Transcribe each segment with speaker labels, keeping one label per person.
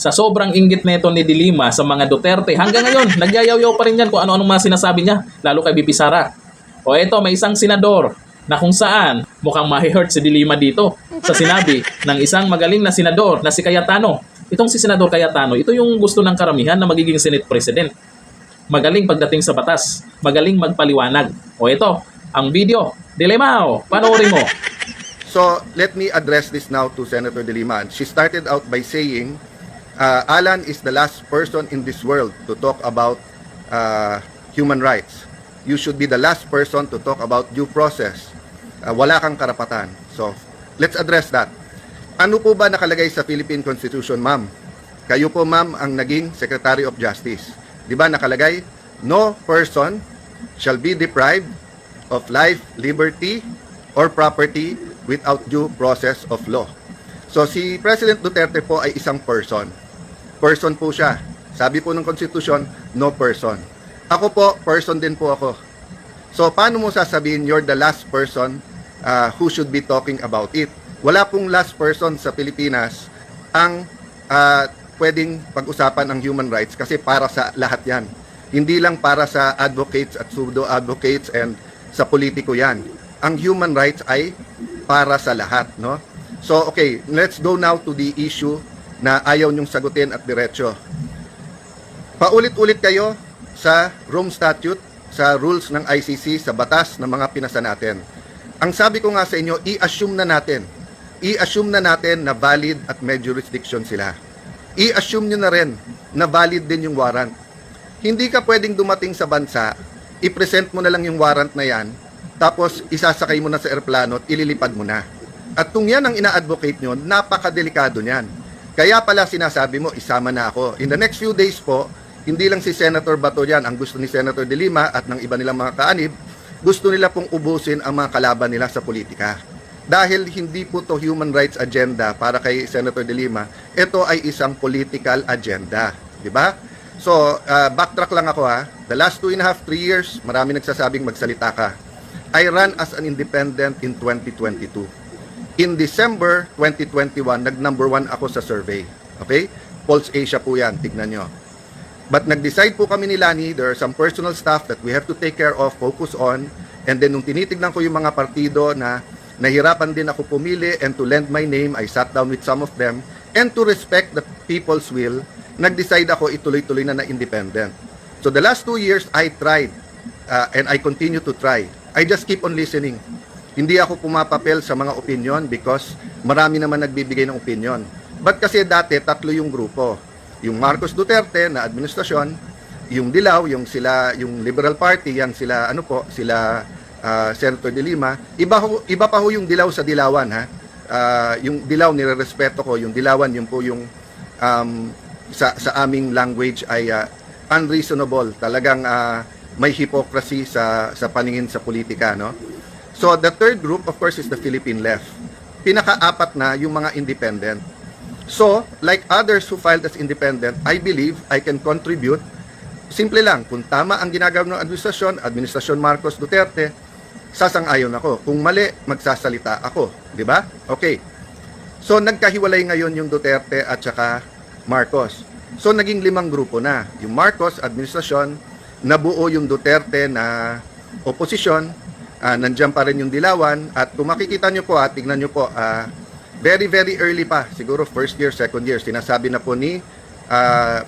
Speaker 1: Sa sobrang inggit neto ni De Lima sa mga Duterte, hanggang ngayon, nagyayaw-yaw pa rin yan kung ano-anong mga sinasabi niya, lalo kay BP Sara. O eto, may isang senador na kung saan mukhang ma-hurt si De Lima dito sa sinabi ng isang magaling na senador na si Cayetano. Itong si Senador Cayetano, ito yung gusto ng karamihan na magiging Senate President. Magaling pagdating sa batas, magaling magpaliwanag. O ito, ang video, De Lima, panoorin mo.
Speaker 2: So let me address this now to Senator De Lima. She started out by saying, Alan is the last person in this world to talk about human rights. You should be the last person to talk about due process. Wala kang karapatan. So let's address that. Ano po ba nakalagay sa Philippine Constitution, ma'am? Kayo po, ma'am, ang naging Secretary of Justice. Di ba nakalagay, no person shall be deprived of life, liberty, or property without due process of law. So si President Duterte po ay isang person. Person po siya. Sabi po ng Constitution, no person. Ako po, person din po ako. So paano mo sasabihin you're the last person who should be talking about it? Wala pong last person sa Pilipinas ang pwedeng pag-usapan ng human rights kasi para sa lahat yan. Hindi lang para sa advocates at pseudo-advocates and sa politiko yan. Ang human rights ay para sa lahat, no? So, okay, let's go now to the issue na ayaw nyong sagutin at diretso. Paulit-ulit kayo sa Rome Statute, sa rules ng ICC, sa batas ng mga pinasa natin. Ang sabi ko nga sa inyo, i-assume na natin na valid at may jurisdiction sila. I-assume nyo na rin na valid din yung warrant. Hindi ka pwedeng dumating sa bansa, i-present mo na lang yung warrant na yan, tapos isasakay mo na sa aeroplano at ililipad mo na. At kung yan ang ina-advocate nyo, napakadelikado niyan. Kaya pala sinasabi mo, isama na ako. In the next few days po, hindi lang si Senator Bato yan, ang gusto ni Senator De Lima at ng iba nilang mga kaanib, gusto nila pong ubusin ang mga kalaban nila sa politika. Dahil hindi po to human rights agenda para kay Senator De Lima, ito ay isang political agenda. Di ba? So, backtrack lang ako ha. The last 2.5, 3 years, marami nagsasabing magsalita ka. I ran as an independent in 2022. In December 2021, nag-number 1 ako sa survey. Okay? Pulse Asia po yan, tignan nyo. But nag-decide po kami ni Lani, there are some personal stuff that we have to take care of, focus on, and then nung tinitignan ko yung mga partido na nahirapan din ako pumili and to lend my name, I sat down with some of them, and to respect the people's will, nag-decide ako ituloy-tuloy na independent. So the last 2 years, I tried, and I continue to try. I just keep on listening. Hindi ako pumapapel sa mga opinion because marami naman nagbibigay ng opinion. But kasi dati, 3 yung grupo. Yung Marcos Duterte na administrasyon, yung Dilaw, yung Liberal Party, yan sila, sila Senator De Lima. Iba pa ho yung Dilaw sa Dilawan, ha? Yung Dilaw, nire-respeto ko. Yung Dilawan, yun po yung sa aming language ay unreasonable. Talagang may hypocrisy sa paningin sa politika, no? So, the third group, of course, is the Philippine left. Pinaka-apat na yung mga independent. So, like others who filed as independent, I believe I can contribute. Simple lang, kung tama ang ginagawa ng administrasyon Marcos Duterte, sasang-ayon ako. Kung mali, magsasalita ako. Di ba? Okay. So, nagkahiwalay ngayon yung Duterte at saka Marcos. So, naging 5 grupo na. Yung Marcos, administrasyon, nabuo yung Duterte na oposisyon, nandiyan pa rin yung Dilawan, at kung makikita nyo po, tignan nyo po, very, very early pa, siguro first year, second year, sinasabi na po ni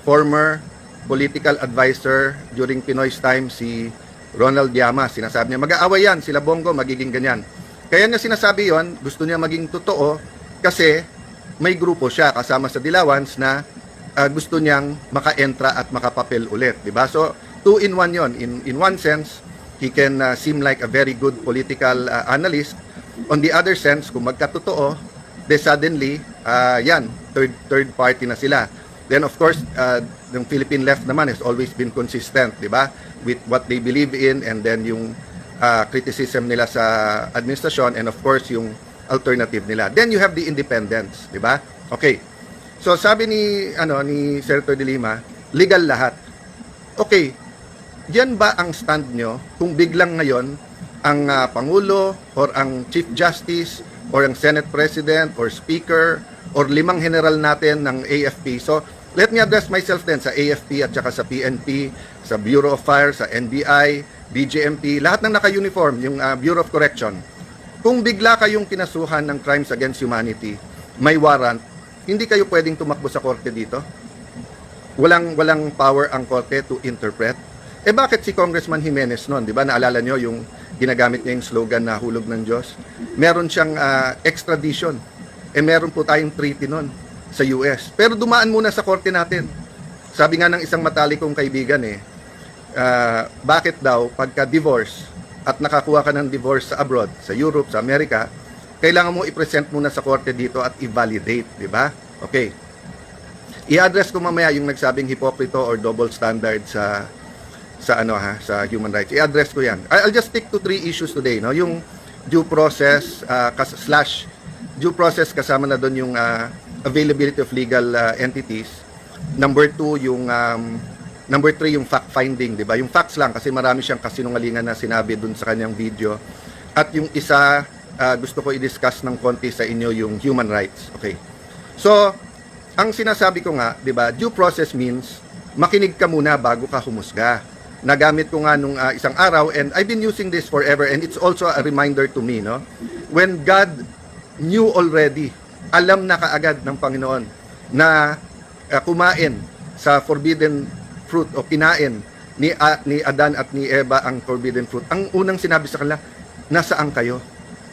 Speaker 2: former political advisor during Pinoy's time, si Ronald Llamas, sinasabi niya, mag-aaway yan, sila Bongo, magiging ganyan. Kaya niya sinasabi yon, gusto niya maging totoo, kasi may grupo siya kasama sa Dilawans na gusto niyang maka-entra at makapapel ulit, di ba? So, 2 in 1 yon. In one sense, he can seem like a very good political analyst. On the other sense, kung magkatotoo, then suddenly, yan, third party na sila. Then of course, the Philippine left naman has always been consistent, di ba? With what they believe in, and then yung criticism nila sa administrasyon, and of course, yung alternative nila. Then you have the independents, di ba? Okay. So sabi ni Senator De Lima, legal lahat. Okay. Yan ba ang stand nyo kung biglang ngayon ang Pangulo or ang Chief Justice or ang Senate President or Speaker or 5 general natin ng AFP. So, Let me address myself din sa AFP at saka sa PNP, sa Bureau of Fire, sa NBI, BJMP, lahat ng naka-uniform, yung Bureau of Correction. Kung bigla kayong kinasuhan ng crimes against humanity, may warrant, hindi kayo pwedeng tumakbo sa korte dito? Walang power ang korte to interpret? Eh bakit si Congressman Jimenez noon, di ba? Naalala nyo yung ginagamit niya yung slogan na hulog ng Diyos? Meron siyang extradition. Eh meron po tayong treaty noon sa US. Pero dumaan muna sa korte natin. Sabi nga ng isang matalik kong kaibigan bakit daw pagka-divorce at nakakuha ka ng divorce sa abroad, sa Europe, sa Amerika, kailangan mo i-present muna sa korte dito at i-validate, di ba? Okay. I-address ko mamaya yung nagsabing hipokrito or double standard sa sa human rights. I-address ko 'yan. I'll just stick to 3 issues today, no? Yung due process due process kasama na doon yung availability of legal entities. Number 2, yung number 3, yung fact finding, 'di ba? Yung facts lang kasi marami siyang kasinungalingan na sinabi doon sa kanyang video. At yung isa gusto ko i-discuss ng konti sa inyo yung human rights. Okay. So, ang sinasabi ko nga, 'di ba? Due process means makinig ka muna bago ka humusga. Nagamit ko nga nung isang araw and I've been using this forever and it's also a reminder to me, no? When God knew already, alam na kaagad ng Panginoon na kumain sa forbidden fruit o kinain ni Adan at ni Eva ang forbidden fruit. Ang unang sinabi sa kanila, nasaan kayo?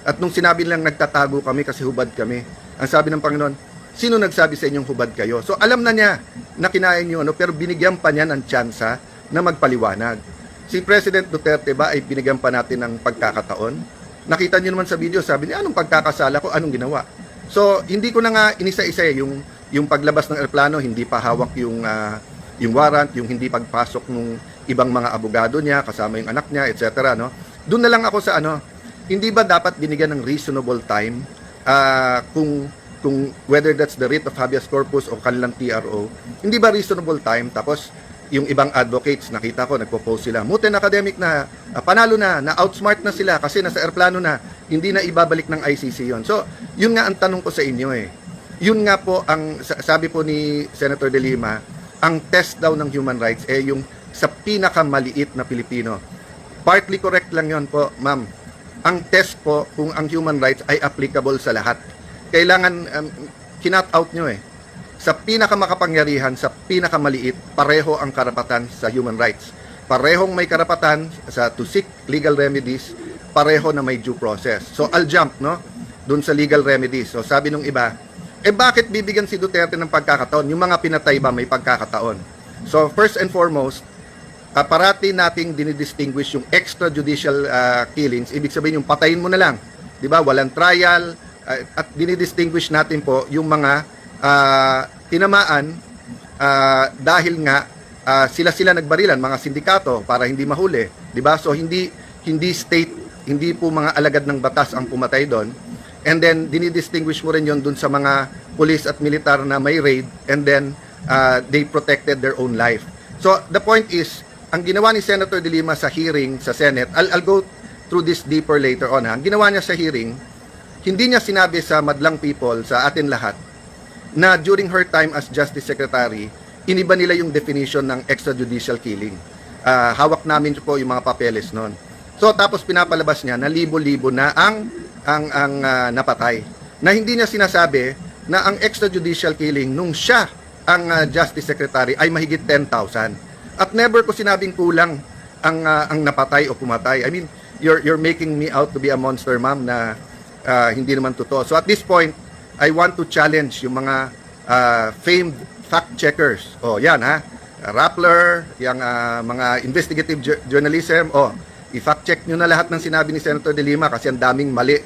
Speaker 2: At nung sinabi nilang nagtatago kami kasi hubad kami, ang sabi ng Panginoon, sino nagsabi sa inyong hubad kayo? So alam na niya na kinain niyo, pero binigyan pa niya ng tsansa na magpaliwanag. Si President Duterte ba ay binigyan pa natin ng pagkakataon? Nakita niyo naman sa video, sabi niya, anong pagkakasala ko, anong ginawa? So, hindi ko na nga inisa-isa yung paglabas ng eroplano, hindi pa hawak yung warrant, yung hindi pagpasok ng ibang mga abogado niya, kasama yung anak niya, etc. No? Doon na lang ako sa hindi ba dapat binigyan ng reasonable time kung whether that's the writ of habeas corpus o kanilang TRO, hindi ba reasonable time? Tapos, yung ibang advocates, nakita ko, nagpo-post sila. Muten academic na, panalo na outsmart na sila kasi nasa airplano na, hindi na ibabalik ng ICC yon. So, yun nga ang tanong ko sa inyo Yun nga po, ang sabi po ni Senator De Lima, ang test daw ng human rights yung sa pinakamaliit na Pilipino. Partly correct lang yon po, ma'am. Ang test po kung ang human rights ay applicable sa lahat. Kailangan, kinat out nyo sa pinakamakapangyarihan, sa pinakamaliit, pareho ang karapatan sa human rights. Parehong may karapatan to seek legal remedies, pareho na may due process. So, I'll jump, no? Dun sa legal remedies. So, sabi nung iba, bakit bibigyan si Duterte ng pagkakataon? Yung mga pinatay ba may pagkakataon? So, first and foremost, parati nating dinidistinguish yung extrajudicial killings. Ibig sabihin yung patayin mo na lang. Di ba? Walang trial. At dinidistinguish natin po yung mga tinamaan dahil nga sila nagbarilan, mga sindikato para hindi mahuli, di ba? So hindi state, hindi po mga alagad ng batas ang pumatay doon. And then dinidistinguish mo rin yon dun sa mga police at militar na may raid and then they protected their own life. So the point is, ang ginawa ni Senator De Lima sa hearing sa Senate, I'll go through this deeper later on. Ang ginawa niya sa hearing, hindi niya sinabi sa madlang people, sa atin lahat, na during her time as Justice Secretary, iniba nila yung definition ng extrajudicial killing. Hawak namin po yung mga papeles noon. So tapos pinapalabas niya na libo-libo na ang napatay. Na hindi niya sinasabi na ang extrajudicial killing nung siya ang Justice Secretary ay mahigit 10,000. At never ko sinabing kulang ang napatay o pumatay. I mean, you're making me out to be a monster, ma'am, na hindi naman totoo. So at this point, I want to challenge yung mga famed fact checkers. Yan Rappler, yung mga investigative journalism. I-fact check nyo na lahat ng sinabi ni Senator De Lima kasi ang daming mali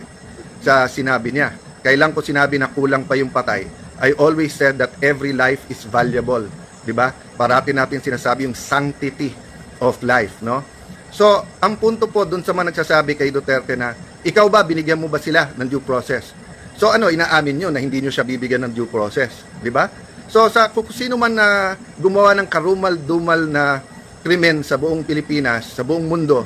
Speaker 2: sa sinabi niya. Kailan ko sinabi na kulang pa yung patay? I always said that every life is valuable. Diba? Parati natin sinasabi yung sanctity of life, no? So, ang punto po dun sa mga nagsasabi kay Duterte na, ikaw ba, binigyan mo ba sila ng due process? So inaamin nyo na hindi nyo siya bibigyan ng due process, di ba? So kung sino man na gumawa ng karumal-dumal na krimen sa buong Pilipinas, sa buong mundo,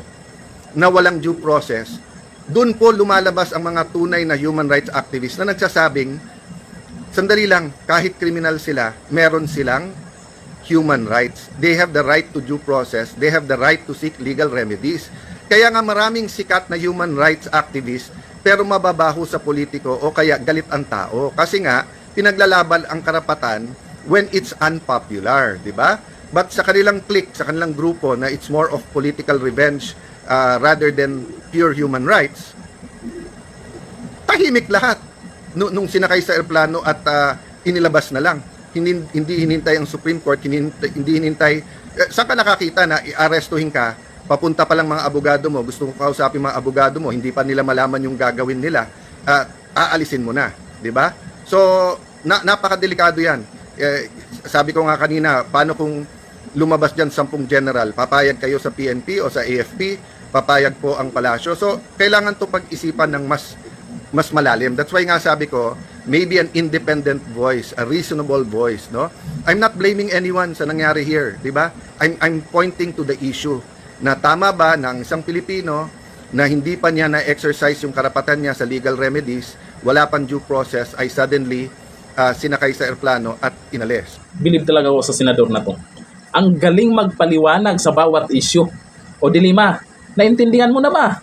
Speaker 2: na walang due process, doon po lumalabas ang mga tunay na human rights activists na nagsasabing Sandali lang, kahit criminal sila, meron silang human rights. They have the right to due process. They have the right to seek legal remedies. Kaya nga maraming sikat na human rights activists pero mababaho sa politiko o kaya galit ang tao. Kasi nga, pinaglalaban ang karapatan when it's unpopular, di ba? But sa kanilang clique, sa kanilang grupo na it's more of political revenge rather than pure human rights, tahimik lahat nung sinakay sa eroplano at inilabas na lang. Hindi hinintay ang Supreme Court, hindi hinintay. Saan ka nakakita na i-arestuhin ka, papunta pa lang mga abogado mo, gusto mo kausapin mga abogado mo, hindi pa nila malaman yung gagawin nila, aalisin mo na, di ba? So, napakadelikado yan. Sabi ko nga kanina, paano kung lumabas dyan 10 general, papayag kayo sa PNP o sa AFP, papayag po ang palasyo. So, kailangan to pag-isipan ng mas malalim. That's why nga sabi ko, maybe an independent voice, a reasonable voice, no? I'm not blaming anyone sa nangyari here, di ba? I'm pointing to the issue na tama ba ng isang Pilipino na hindi pa niya na-exercise yung karapatan niya sa legal remedies, wala pang due process, ay suddenly sinakay sa eroplano at inalis.
Speaker 1: Bilib talaga ako sa senador na to. Ang galing magpaliwanag sa bawat issue. O Dilima, naintindihan mo na ba?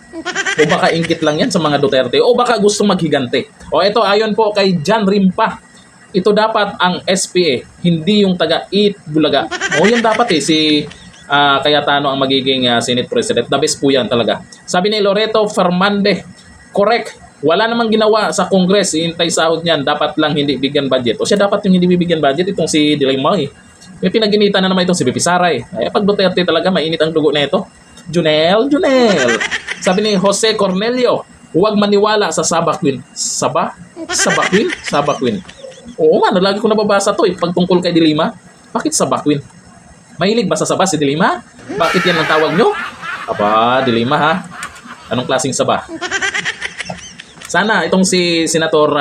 Speaker 1: O baka inggit lang yan sa mga Duterte? O baka gusto maghigante? O ito, ayon po kay John Rimpa, ito dapat ang SPA, hindi yung taga-Eat Bulaga. O yan dapat si Cayetano ang magiging Senate President. The best po yan talaga. Sabi ni Loreto Fermande, correct. Wala namang ginawa sa Congress. Hintay sahod niyan. Dapat lang hindi bigyan budget. O siya dapat yung hindi bibigyan budget. Itong si Dilima eh. May pinaginitan na naman itong si Bibi Sara eh. Ay, pag Duterte talaga, mainit ang dugo na ito. Junel. Sabi ni Jose Cornelio, huwag maniwala sa Saba Queen. Saba Queen. Oo man, lagi ko nababasa to eh. Pagtungkol kay Dilima. Bakit Saba Queen? Mahilig ba sa saba si Dilima? Bakit yan ang tawag nyo? Aba, Dilima ha? Anong klaseng saba? Sana itong si Senator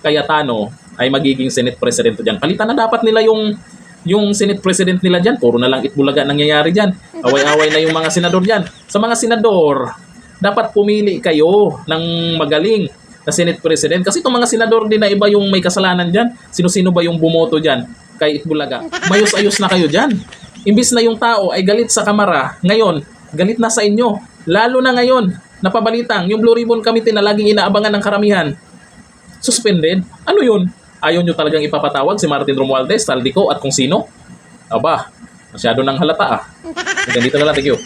Speaker 1: Cayetano ay magiging Senate President dyan. Palitan na dapat nila yung Senate President nila dyan. Puro na lang Itbulaga nangyayari dyan. Away-away na yung mga senador dyan. Sa mga senador, dapat pumili kayo ng magaling na Senate President. Kasi itong mga senador din na iba yung may kasalanan dyan. Sino-sino ba yung bumoto dyan kay Itbulaga? Mayos-ayos na kayo dyan. Imbis na yung tao ay galit sa kamara, ngayon, galit na sa inyo. Lalo na ngayon, napabalitang, yung Blue Ribbon Committee na laging inaabangan ng karamihan, suspended. Ano yun? Ayaw nyo talagang ipapatawag si Martin Romualdez, Saldico at kung sino? Aba, masyado nang halata ah. Ganito na lang, thank you.